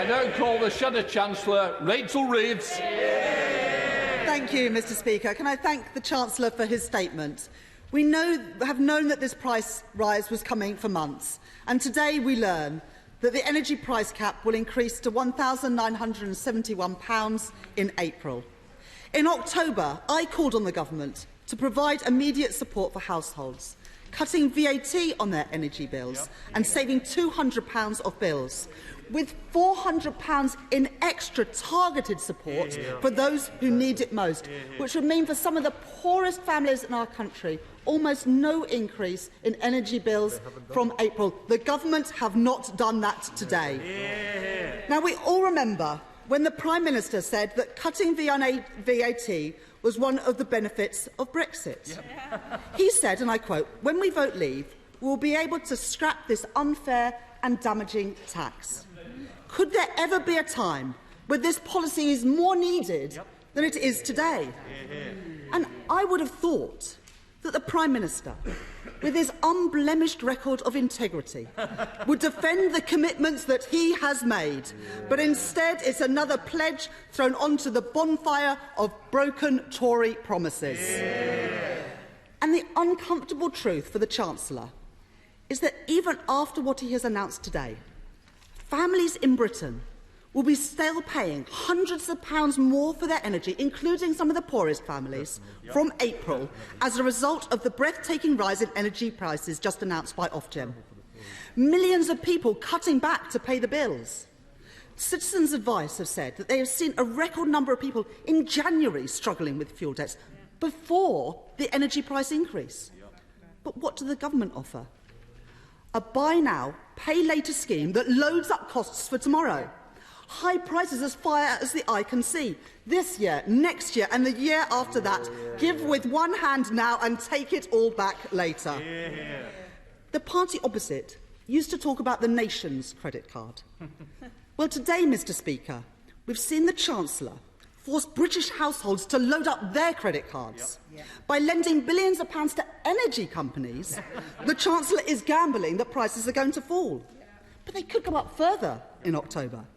I now call the Shadow Chancellor, Rachel Reeves. Thank you, Mr Speaker. Can I thank the Chancellor for his statement? We have known that this price rise was coming for months, and today we learn that the energy price cap will increase to £1,971 in April. In October, I called on the Government to provide immediate support for households, cutting VAT on their energy bills and saving £200 of bills, with £400 in extra targeted support for those who need it most, which would mean for some of the poorest families in our country almost no increase in energy bills from April. The Government have not done that today. Now, we all remember when the Prime Minister said that cutting VAT was one of the benefits of Brexit. He said, and I quote, "When we vote leave, we will be able to scrap this unfair and damaging tax." Could there ever be a time where this policy is more needed than it is today? And I would have thought that the Prime Minister, with his unblemished record of integrity, would defend the commitments that he has made. But instead, it's another pledge thrown onto the bonfire of broken Tory promises. And the uncomfortable truth for the Chancellor is that even after what he has announced today, families in Britain will be still paying hundreds of pounds more for their energy, including some of the poorest families, from April as a result of the breathtaking rise in energy prices just announced by Ofgem. Millions of people cutting back to pay the bills. Citizens' Advice have said that they have seen a record number of people in January struggling with fuel debts before the energy price increase. But what does the Government offer? A buy now, pay later scheme that loads up costs for tomorrow. High prices as far as the eye can see. This year, next year and the year after that. Give with one hand now and take it all back later. The party opposite used to talk about the nation's credit card. Well, today, Mr Speaker, we've seen the Chancellor force British households to load up their credit cards. By lending billions of pounds to energy companies, the Chancellor is gambling that prices are going to fall. But they could go up further in October.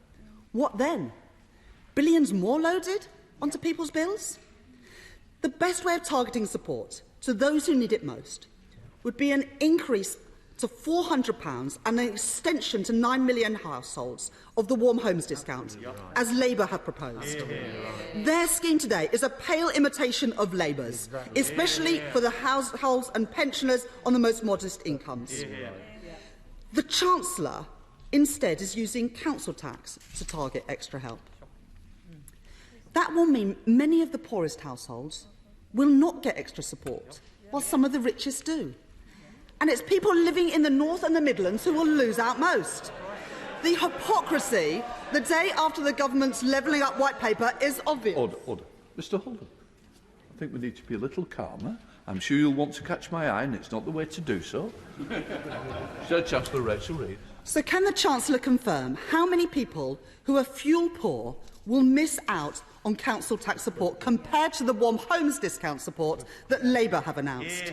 What then? Billions more loaded onto people's bills? The best way of targeting support to those who need it most would be an increase to £400 and an extension to 9 million households of the Warm Homes discount, as Labour have proposed. Their scheme today is a pale imitation of Labour's, especially for the households and pensioners on the most modest incomes. The Chancellor instead is using council tax to target extra help. That will mean many of the poorest households will not get extra support, while some of the richest do. And it's people living in the North and the Midlands who will lose out most. The hypocrisy the day after the Government's levelling up white paper is obvious. Order. Mr Holden, I think we need to be a little calmer. I'm sure you'll want to catch my eye, and it's not the way to do so. Sir Chancellor Rachel Reeves. So can the Chancellor confirm how many people who are fuel poor will miss out on council tax support compared to the Warm Homes discount support that Labour have announced?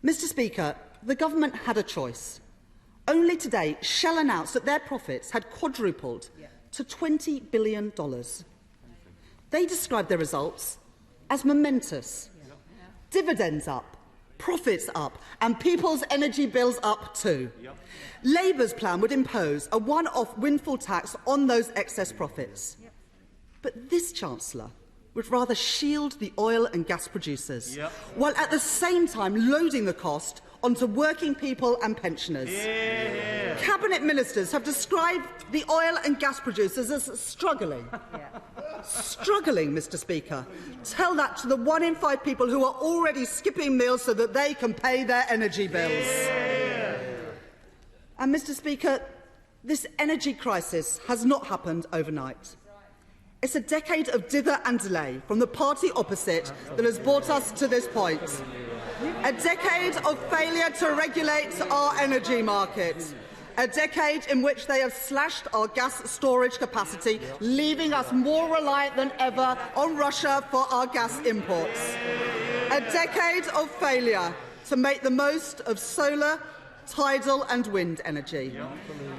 Mr Speaker, the Government had a choice. Only today, Shell announced that their profits had quadrupled to $20 billion. They described their results as momentous. Dividends up, profits up, and people's energy bills up too. Labour's plan would impose a one-off windfall tax on those excess profits. But this Chancellor would rather shield the oil and gas producers, while at the same time loading the cost onto working people and pensioners. Cabinet ministers have described the oil and gas producers as struggling. Struggling, Mr Speaker. Tell that to the 1 in 5 people who are already skipping meals so that they can pay their energy bills. And, Mr Speaker, this energy crisis has not happened overnight. It's a decade of dither and delay from the party opposite that has brought us to this point. A decade of failure to regulate our energy market. A decade in which they have slashed our gas storage capacity, leaving us more reliant than ever on Russia for our gas imports. A decade of failure to make the most of solar, tidal and wind energy,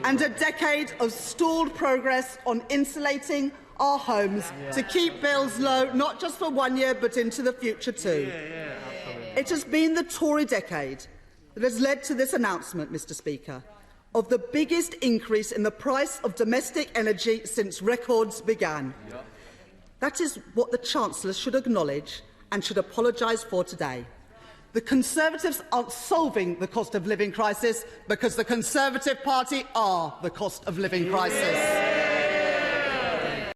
and a decade of stalled progress on insulating our homes to keep bills low, not just for 1 year, but into the future too. It has been the Tory decade that has led to this announcement, Mr Speaker, of the biggest increase in the price of domestic energy since records began. That is what the Chancellor should acknowledge and should apologise for today. The Conservatives aren't solving the cost of living crisis because the Conservative Party are the cost of living crisis.